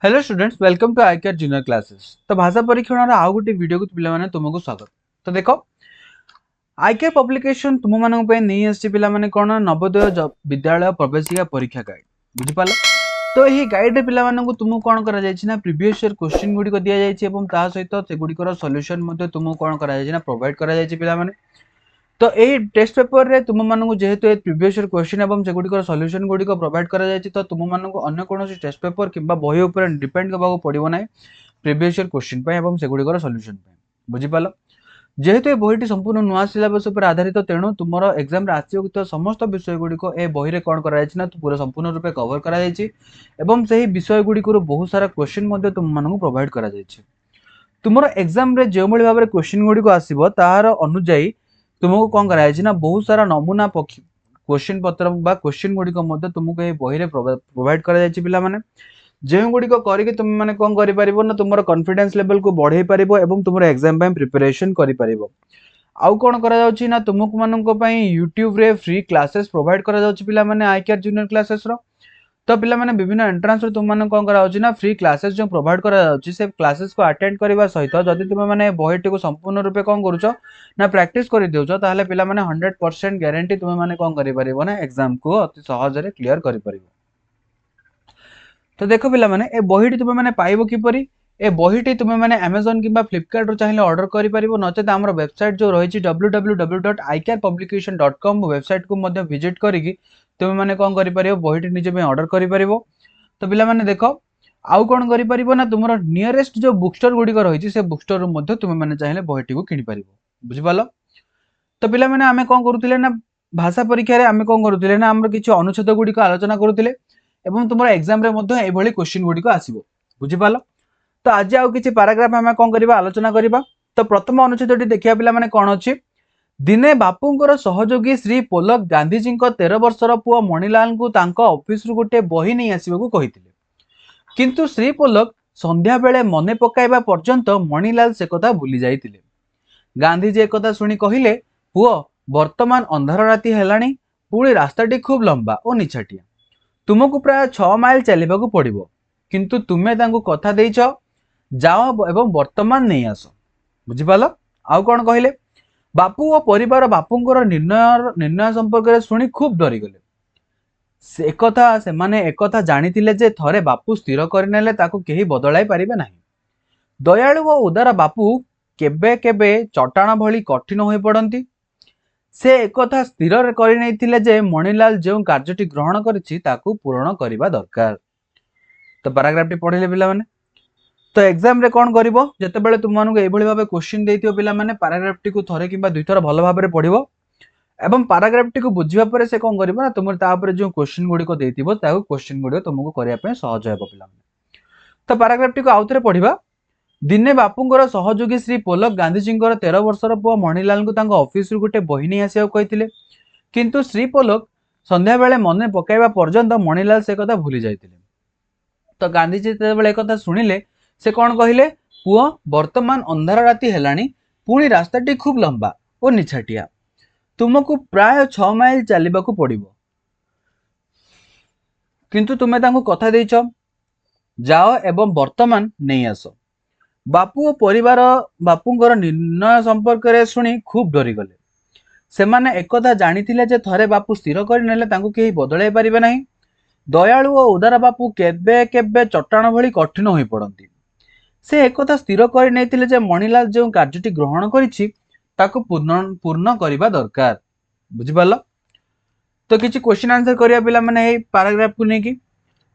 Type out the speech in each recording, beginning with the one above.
Hello students, welcome to IKR junior classes. तो भाषा परीक्षण आउ गोटे वीडियो को पिला माने तुमको स्वागत। तो देखो, आईकेआर पब्लिकेशन तुम मानक पे नहीं आसी पिला माने कोन नवोदय विद्यालय प्रवेशिका परीक्षा गाइड बुझी पालो। तो यही गाइड रे पिला मानक तुमको कोन करा जायछि ना प्रीवियस ईयर क्वेश्चन गुडी को दिया जायछि एवं ता सहित से गुडी को सॉल्यूशन मध्ये तुमको कोन करा जायछि ना प्रोवाइड करा जायछि पिला माने। तो यही टेस्ट पेपर रे तुम मानक जेहेतु प्रीवियस ईयर क्वेश्चन एवं से गुडी को सॉल्यूशन गुडी को प्रोवाइड करा जायछि तो तुम मानक अन्य कोनोसी टेस्ट पेपर किबा बही ऊपर डिपेंड करबा पड़िबो नै प्रीवियस ईयर क्वेश्चन पे एवं से गुडी को सॉल्यूशन पे बुझी पालो। जेहेतु ए बहीटी संपूर्ण नुआ सिलेबस पर आधारित तेणु तुम एग्जाम रे आसियो समस्त विषय गुडी को ए बही रे कोन करा जायछि ना पूरा संपूर्ण रूपे कवर करा जायछि एवं सही विषय गुडी को बहुत सारा क्वेश्चन मध्ये तुम मानक प्रोवाइड करा जायछि। तुमरो एग्जाम रे जे भली भाबरे क्वेश्चन गुडी को आसीबो ताहार अनुଯାयी तुमको कौन कराई ना बहुत सारा नमूना क्वेश्चन पत्र बा क्वेश्चन गुडी को मध्ये तुमको ए बही रे प्रोवाइड करा जायछि पिला माने जे गुडी को करिके तुम माने कोन करि परिबो ना तुमरो कॉन्फिडेंस लेवल को बढ़ाई परिबो एवं तुमरो एग्जाम पे प्रिपरेशन करि परिबो। आउ कोन करा जाउछि ना तुमको माननको पई YouTube रे फ्री क्लासेस प्रोवाइड करा जाउछि पिला माने आईकेआर जूनियर क्लासेस रो। तो पिला माने विभिन्न एंट्रेंस रे तुम माने कोन करा होछि ना फ्री क्लासेस जो प्रोवाइड करा जाउछि से क्लासेस को अटेंड करबा सहित जदि तुम माने बहीटी को संपूर्ण रूपे कोन करूछो ना प्रैक्टिस करि देउछो ताहले पिला माने 100% गारंटी तुम माने कोन करि परिबो ना एग्जाम को अति सहज रे क्लियर करि परिबो। तो देखो पिला माने ए बहीटी तुम माने पाइबो किपरि ए बहीटी तुम माने Amazon किबा Flipkart रो चाहिले ऑर्डर करि परिबो नचेत हमर वेबसाइट जो रहिछि www.icarpublication.com वेबसाइट को मध्ये विजिट करिकि तुम माने कोन करि परिबो बहीटी निजे पे ऑर्डर करि परिबो। तो पिला माने देखो आउ कोन करि परिबो ना तुमरो नियरेस्ट जो बुक स्टोर गुडी को रहिछि से बुक स्टोर मध्ये तुम माने चाहिले बहीटी को किनि परिबो बुझि पालो। तो पिला माने आमे कोन करूतिले ना भाषा परीक्षा रे आमे कोन करूतिले ना हमर किछि अनुच्छेद गुडी को आलोचना करूतिले एवं तुमरो एग्जाम रे मध्ये ए भली क्वेश्चन गुडी को आसीबो बुझि पालो। तो आज आउ किछि पैराग्राफ आमे कोन करिबा आलोचना करिबा। तो प्रथम अनुच्छेदटी देखिया पिला माने कोन अछि दिने बापूंकर सहयोगी श्री पोलक गांधीजी 13 वर्षर पुआ मणिलाल को तांको ऑफिस रु गोटे बही नहीं आसीबा कहिथिले किंतु श्री पोलक संध्या बेले मने पकाइबा पर्यंत मणिलाल से कथा भूली जाइतिले। गांधीजी एक कथा सुनी कहिले पुओ वर्तमान अंधार राति हेलाणी पुणी रास्ताटी खूब लंबा और निछाटिया तुमको प्राय 6 माइल चलिबाकू पड़िबो किंतु तुमे तांको कथा देइछ जाओ एवं वर्तमान नहीं आस बुझी पालो। आउ कोन कहिले बापू और परिवार बापूंकर निर्णय संपर्क में शुणी खूब डरी गले से एकथा जानिथिले जे थरे बापू स्थिर करनेले ताको केही बदलाई पारिबे नाही। दयालु और उदार बापू केबे केबे चट्टाण भली कठिन होई पड़ती से एकथा स्थिर करनेइथिले जे मणिलाल जो कार्यटी ग्रहण करिछि ताको पूर्ण करबा दरकार। तो पैराग्राफटी पढिले पिला माने तो एग्जाम रे कोन करिवो जते बेले तुम मानू एभली भाबे क्वेश्चन देइथियो पिला माने पैराग्राफटी को थरे किबा दुई थर भलो भाबे पढिवो एवं पैराग्राफटी को बुझिबा परे से कोन करिवो ना तुम ता ऊपर जो क्वेश्चन गुडी को देइथिबो ताको क्वेश्चन गुडी तुमको करिया पे सहज हेबो पिला माने। तो पैराग्राफटी को आउथरे पढिबा दिने बापूंकर सहयोगी श्री पोलक गांधीजी 13 वर्षर पुआ मणिलाल को तांको ऑफिस रु गोटे बही नहीं आसिया कहिथिले किंतु श्री पोलक संध्या बेले मने पकाइबा पर्यंत मणिलाल से कथा भूली जाइतिले। तो गांधीजी ते बेले कथा सुनिले से कौन कहले पुओ वर्तमान अंधार राति हेलाणी पुणी रास्ताटी खूब लंबा और निछाटिया तुमको प्राय 6 माइल चलिबाकू पड़िबो किंतु तुमे तांको कथा देइछ जाओ एवं वर्तमान नहीं आस। बापू और परिवार बापूंकर निर्णय संपर्क में शुणी खूब डरी गले सेमाने एकथा जानिथिले जे थरे बापू स्थिर करनेले तांको केही बदलाई पारिबे नाही। दयालु और उदार बापू केबे केबे चट्टाण भली कठिन होई पड़ती से एकथा स्थिर कर नैथिले जे मणिलाल जो कार्यटी ग्रहण करिछि ताको पूर्ण करबा दरकार बुझि पालो। तो किछि क्वेश्चन आंसर करिया पिला माने ए पैराग्राफ को नेकी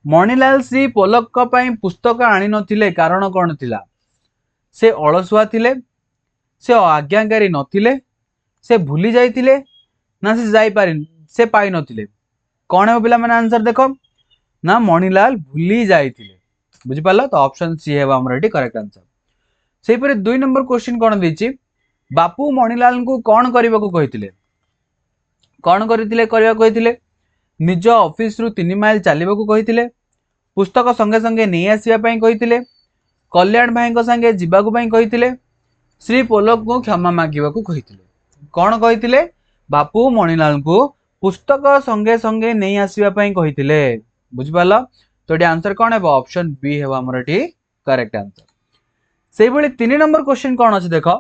मणिलाल श्री पोलक का पई पुस्तक आनी नथिले कारण कोन थिला से अलसुआ थिले से आज्ञाकारी नथिले से भूली जाइथिले ना से जाई पारिन से पाई नथिले कोन है पिला माने आंसर देखो ना मणिलाल भूली जाइथिले बुझी पालो। तो ऑप्शन सी है हमर एटी करेक्ट आंसर। सेही परे 2 नंबर क्वेश्चन कोन देछि बापू मणिलाल को कोन करबा को कहिथिले कोन करिथिले करबा कहिथिले निज ऑफिस रु 3 माइल चलिबा को कहिथिले पुस्तक संगे संगे नहीं आसीबा पई कहिथिले कल्याण भाई को संगे जिबा को पई कहिथिले श्री पोलक को क्षमा मागिबा को कहिथिले कोन कहिथिले बापू मणिलाल को पुस्तक संगे संगे नहीं आसीबा पई कहिथिले बुझी पालो। तो ये आंसर कौन है ऑप्शन बी है हमर एटी करेक्ट आंसर। से भली 3 नंबर क्वेश्चन कौन अछि देखो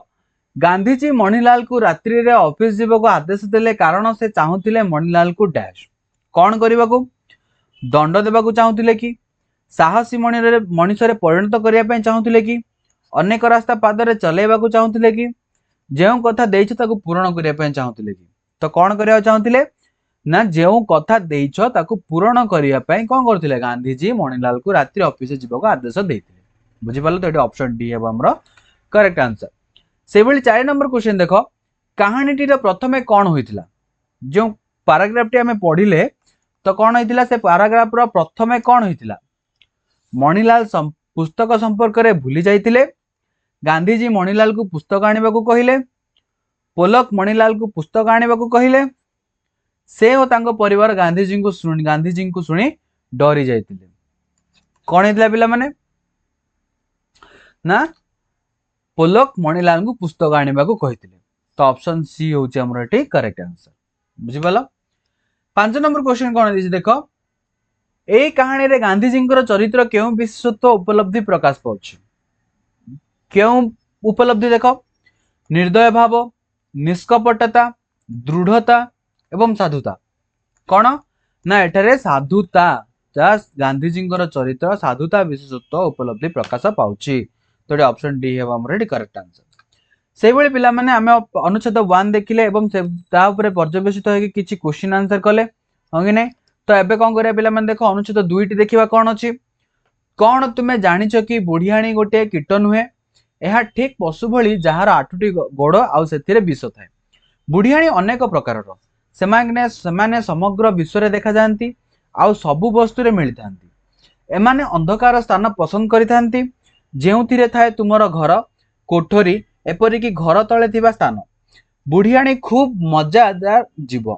गांधीजी मणिलाल को रात्रि रे ऑफिस जीव को आदेश देले कारण से चाहूतिले मणिलाल को डैश कौन करबा को दंड देबा को चाहूतिले कि साहसी मनीषरे परिणत करने पे चाहूतिले कि अनेक रास्ता पादरे चलेबा को चाहूतिले कि जेउ कथा देइछ ताको पूर्ण करने पे चाहूतिले कि तो कौन करबा चाहूतिले ना जेउ कथा देइछ ताको पूर्ण करने पे कौन करथिले गांधीजी मणिलाल को रात्रि ऑफिस जीव को आदेश देइथिले बुझि पालो तो एटी ऑप्शन डी है हमरो करेक्ट आंसर। से भली 4 नंबर क्वेश्चन देखो कहानीटी प्रथमे कौन होइथिला जो पैराग्राफ टी हमें पढ़िले तो कौन होइथिला से पैराग्राफ रो प्रथमे कौन होइथिला मणिलाल पुस्तक संपर्क में भूली जाइतिले गांधीजी मणिलाल को पुस्तक आनिबा को कहिले पोलक मणिलाल को पुस्तक आनिबा को कहिले से और तांको परिवार गांधीजी को सुनी डरी जाइतिले कौन हेतिला पिला माने ना पोलक मणिलाल को पुस्तक आनिबा को कहितिले तो ऑप्शन सी होची हमर एटी करेक्ट आंसर बुझि पालो। 5 नंबर क्वेश्चन कौन दिस देखो ए कहानी रे गांधीजी चरित्र क्यों विशेषत्व उपलब्धि प्रकाश पाउछि क्यों उपलब्धि देखो निर्दय भाव निष्कपटता दृढ़ता एवं साधुता कौन ना एठारे साधुता गांधीजी चरित्र साधुता विशेषत्व उपलब्धि प्रकाश पाउछि तो ऑप्शन डी है हमर एटी करेक्ट आंसर। से भली पिला माने आमे अनुच्छेद 1 देखिले एवं से ता ऊपर पर्यवेक्षित होके किछि क्वेश्चन आंसर कले हो कि नै तो एबे कोन करिया पिला माने देखो अनुच्छेद 2 टी देखिबा कोन अछि कोन तुमे जानिछ कि बुढ़ियाणी गोटे कीट नुहे एहा ठीक पशु भली जहार 8टी गोड़ आउ सेथिरे विष थाए बुढ़ियाणी अनेक प्रकारर सेमाने समग्र विश्व रे देखा जानती आउ सबु वस्तु रे मिली थांती एमाने अंधकार स्थान पसंद करि थांती जेउथिरे थाए तुमर घर कोठरी एपरिकी घर तले थिबा स्थान बुढ़ियाणी खूब मजादार जीव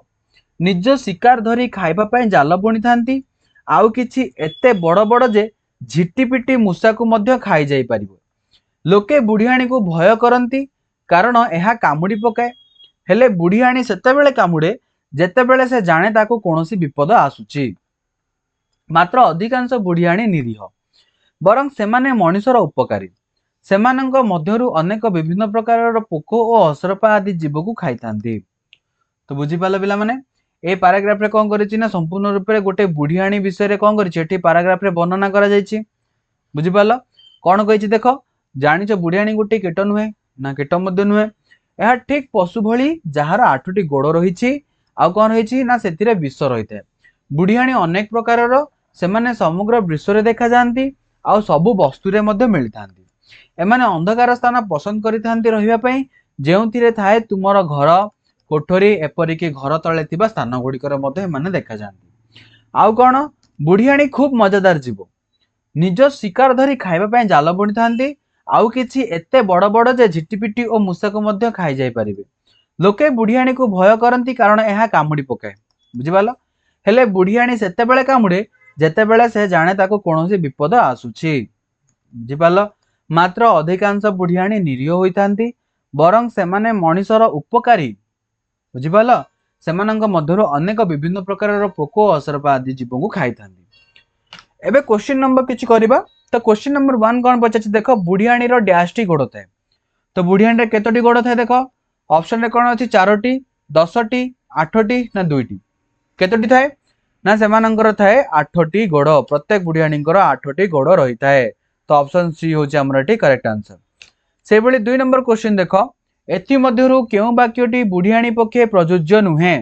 निज शिकार धरी खाइबा पई जाल बुणी थांती आउ किछि एते बड़ बड़ जे झिटिपिटी मूषा को मध्य खाई जाई परिबो लोके बुढ़ियाणी को भय करंती कारण एहा कामुडी पकाए हेले बुढ़ियाणी सेतेबेले कामुडे जेतेबेले से जाने ताको कोनोसी विपद आसुची मात्र अधिकांश बुढ़ियाणी निरीह बरं सेमाने मनुष्यर उपकारी सेमानंक मध्यरु अनेक विभिन्न प्रकार पोक और असरपा आदि जीव को खाई थांती तो बुझी पालो पिला माने ए पैराग्राफ रे कोन करिछि ना संपूर्ण रूप रे गोटे बुढ़ियाणी विषय रे कोन करिछि एठी पैराग्राफ रे वर्णना करा जायछि बुझी पालो कोन कहिछि देखो जानिछ बुढ़ियाणी गोटे कीट नुहे ना कीट मध्य नुहे एहा ठीक पशु भली जहार 8टी गोड़ रहिछि आ कोन रहिछि ना सेतिरे विष रहिते बुढ़ियाणी अनेक प्रकारर सेमाने समग्र विश्व रे देखा जानती आ सबु वस्तु रे मध्य मिलि थांती एमाने अंधकार स्थान पसंद करि थांती रहिबा पई जेउथिरे थाए तुमर घर कोठरी एपरिकी घर तले थिबा स्थान गुड़िकर मध्य एमाने देखा जानती आउ कोन बुढ़ियाणी खूब मजादार जीव निज शिकार धरी खाइबा पई जाल बुणी थांती आउ किछि एते बड़ बड़ जे झिटिपिटी और मूषा को मध्य खाई जाई परिबे लोके बुढ़ियाणी को भय करंती कारण एहा कामुडी पकाए बुझि पालो हेले बुढ़ियाणी सेते बेले कामुडे जेते बेले से जाने ताको कोनोसी विपद आसुछि बुझि पालो मात्र अधिकांश बुढ़ियाणी निरीह होई थांती बरं सेमाने मनुष्यर उपकारी बुझि पालो सेमानंक मध्यरु अनेक विभिन्न प्रकारर पोक असरपा आदि जीव को खाई थांती। एबे क्वेश्चन नंबर किछि करबा तो क्वेश्चन नंबर 1 कोन पछाछि देखो बुढ़ियाणी रो डैश टी गोड़ थाए तो बुढ़ियाणी रे केतोटी गोड़ थाए देखो ऑप्शन रे कोन अछि 4टी 10टी 8टी ना 2टी केतोटी थाए ना सेमानंकर थाए 8टी गोड़ प्रत्येक बुढ़ियाणींकर 8टी गोड़ रही थाए तो ऑप्शन सी होछि हमर एठी करेक्ट आंसर। से भली 2 नंबर क्वेश्चन देखो एथि मध्यरु केउ वाक्यटी बुढ़ियाणी पक्षे प्रयोज्य नुहे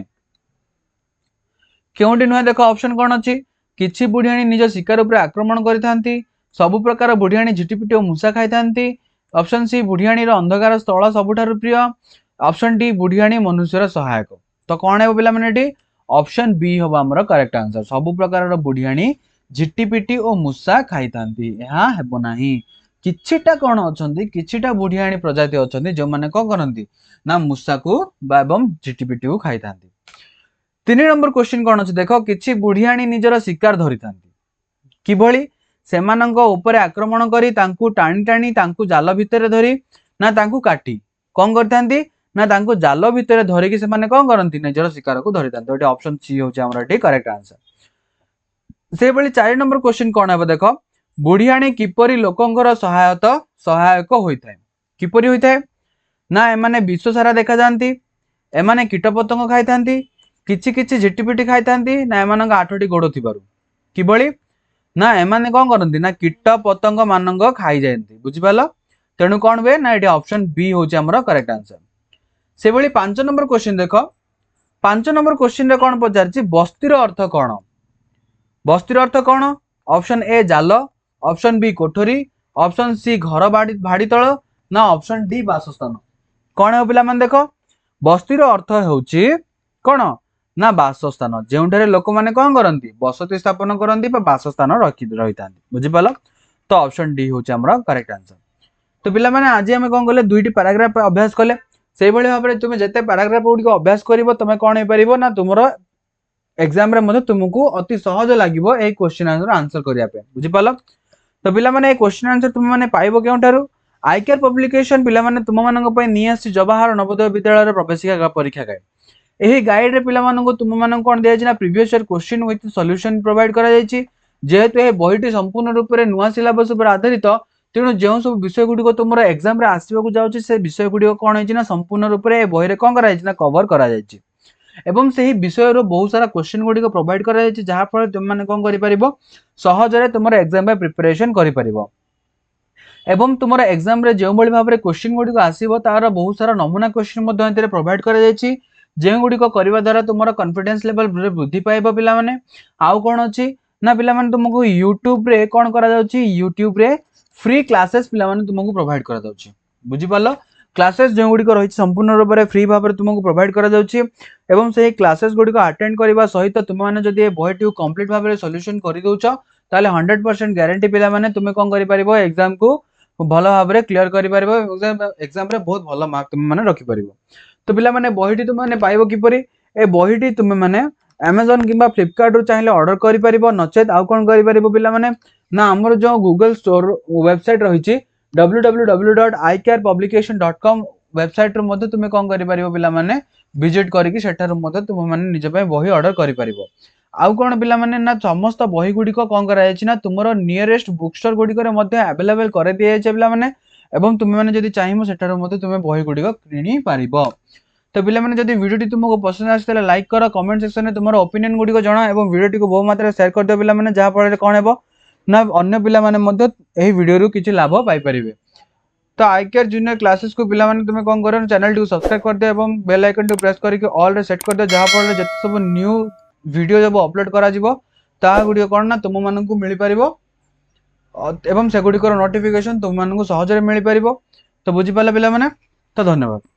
केउटी नुहे देखो ऑप्शन कोन अछि किछि बुढ़ियाणी निज शिकार ऊपर आक्रमण करि थांती सबु प्रकार बुढ़ियाणी झिटिपिटी और मूषा खाई थांती ऑप्शन सी बुढ़ियाणी रो अंधकार स्थल सबुठारु प्रिय ऑप्शन डी बुढ़ियाणी मनुष्यर सहायक तो कोन हेबो पिला माने एठी ऑप्शन बी होबा हमर करेक्ट आंसर सबु प्रकार बुढ़ियाणी झिटिपिटी और मूषा खाई थांती एहा हेबो नाही किछिटा कोन अछंती किछिटा बुढ़ियाणी प्रजाति अछंती जो माने को करंती ना मूषा को एवं झिटिपिटी को खाई थांती। 3 नंबर क्वेश्चन कोन अछि देखो किछि बुढ़ियाणी निजर शिकार धरि थांती किभली सेमानंक ऊपर आक्रमण करी तांकू टाणी टाणी तांकू जाल भितरे धरी ना तांकू काटी कोन करथांती ना तांकू जाल भितरे धरी कि से माने कोन करंती निजर शिकार को धरि थांती एटा ऑप्शन सी होची हमर एठी करेक्ट आंसर। से भली 4 नंबर क्वेश्चन कौन है देख बुढ़ियाणी किपरि लोकंकर सहायक होता है किपरि होता है ना एमाने विश्व सारा देखा जाती एमाने कीटपतंग खाई था किछि किछि झिटिपिटी खाई था ना एमान 8टी गोड़ थिबारु किबळी ना एमाने कौन करती ना कीट पतंग मान खाई जाती बुझिपाल तेणु कौन हुए ना ये ऑप्शन बी हूँ आमर करेक्ट आंसर से भली 5 नंबर क्वेश्चन देख 5 नंबर क्वेश्चन रे कौन पचार बस्तीर अर्थ कौन बस्तीर अर्थ कौन ऑप्शन ए जाल ऑप्शन बी कोठरी ऑप्शन सी घर भाड़ी तल ना ऑप्शन डी बासस्थान कौन है पिला मन देख बस्तीर अर्थ होची कौन ना बासस्थान जो लोक मैंने कौन करती बसती स्थापन करती बासस्थान रही था बुझिपाल तो ऑप्शन डी हूँ आमर करेक्ट आंसर तो पिला माने आज आम कौन कले 2टी पैराग्राफ अभ्यास कले से भाव में तुम्हें जिते पैराग्राफ गुड़िक अभ्यास कर तुम कौन हो पार ना तुम एग्जाम रे तुमको अति सहज लगे ये क्वेश्चन आंसर करने बुझिपाल तो पिला माने क्वेश्चन आंसर तुम मैंने पाइब क्यों आईकेआर पब्लिकेशन पिला माने तुम मानक नहीं आसी जवाहर नवोदय विद्यालय प्रवेशिका परीक्षा गाइड यही गाइड रे पिला मानक तुम मानक कौन दिया previous year question with solution provide करा जायछि जेहेतु ये बहीटी संपूर्ण रूप से नुआ सिलेबस पर आधारित तेणु जो सब विषय गुड़िक तुम एग्जाम रे आसवाक जाऊँगी से विषय गुड़िक कौन है संपूर्ण रूप से बही में कौन कर कवर करा जायछि एवं से ही विषय बहुत सारा क्वेश्चन गुड़िक प्रोवाइड करा जायछि जहाँफल तुम मैंने कौन कर सहजरे तुम एग्जाम प्रिपरेशन कर एवं तुम एग्जाम रे जो भाव में क्वेश्चन गुड़िक आसो तार बहुत सारा नमूना क्वेश्चन प्रोवाइड करा जायछि जो गुड़िक करने द्वारा तुम कॉन्फिडेंस लेवल वृद्धि पाइब पिला माने आउ कौन अच्छी ना पिला माने तुमको यूट्यूब रे कौन करा जाउछि यूट्यूब रे फ्री क्लासेस पिला माने तुमको प्रोवाइड करा जाउछि बुझिपाल क्लासेस जो गुड़िक रही संपूर्ण रूप से फ्री भाव में तुमको प्रोवाइड करा जाउछि एवं से क्लासेस गुड़िक अटेंड करने सहित तुम मैंने जदि बहीटी कंप्लीट भाव में सॉल्यूशन कर दौच ताले 100% ग्यारंटी पिला माने तुम कौन कर एग्जाम को भल भाव में क्लीयर कर एग्जाम रे बहुत भल मार्क तुम मैंने रखिपर तो पिला माने बहीटी तुम मैंने पाइब किपरि ए बहीटी तुम मैंने Amazon किंबा फ्लिपकार्ट रु चाहिए ऑर्डर करि परिबो नचेत आउ कोन करि परिबो पिला माने ना हमर जो गूगल स्टोर वेबसाइट रहिछि www.icarepublication.com वेबसाइट रु मध्ये तुम कोन करि परिबो पिला माने विजिट करिकि सेठार मध्ये तुम माने निज पय बही ऑर्डर करि परिबो आउ कोन पिला माने ना समस्त बही गुडी को कोन करा जायछि ना तुमरो नियरेस्ट बुक स्टोर गुडी करे मध्ये अवेलेबल करे दिया जायछि पिला माने एवं तुम मैंने जदि चाहिए सेठार मध्ये तुम बही गुडी को किनि पारिबो तो पिला माने जदि वीडियो तुमको पसंद आसे लाइक कर कमेंट सेक्शन में तुम ओपिनियन गुड़ी जना और वीडियो को बहुत मात्रा शेयर कर दियो पिला माने जहाँ फल कौन है ना अन्य पिला माने मध्य एही वीडियो रु किछि लाभ पाई परिबे तो आईकेआर जूनियर क्लासेस को पिला माने तुम कौन कर चैनल टी सब्सक्राइब कर दियो और बेल आइकन टी प्रेस करके ऑल रे सेट कर दियो जहाँ फल जते सब न्यू वीडियो जब अपलोड करा जिवो ता गुडी कौन ना तुम माननकु मिली परिबो एवं से गुडी नोटिफिकेशन तुम माननकु सहज रे मिली परिबो तो बुझी पाला पिला माने तो धन्यवाद।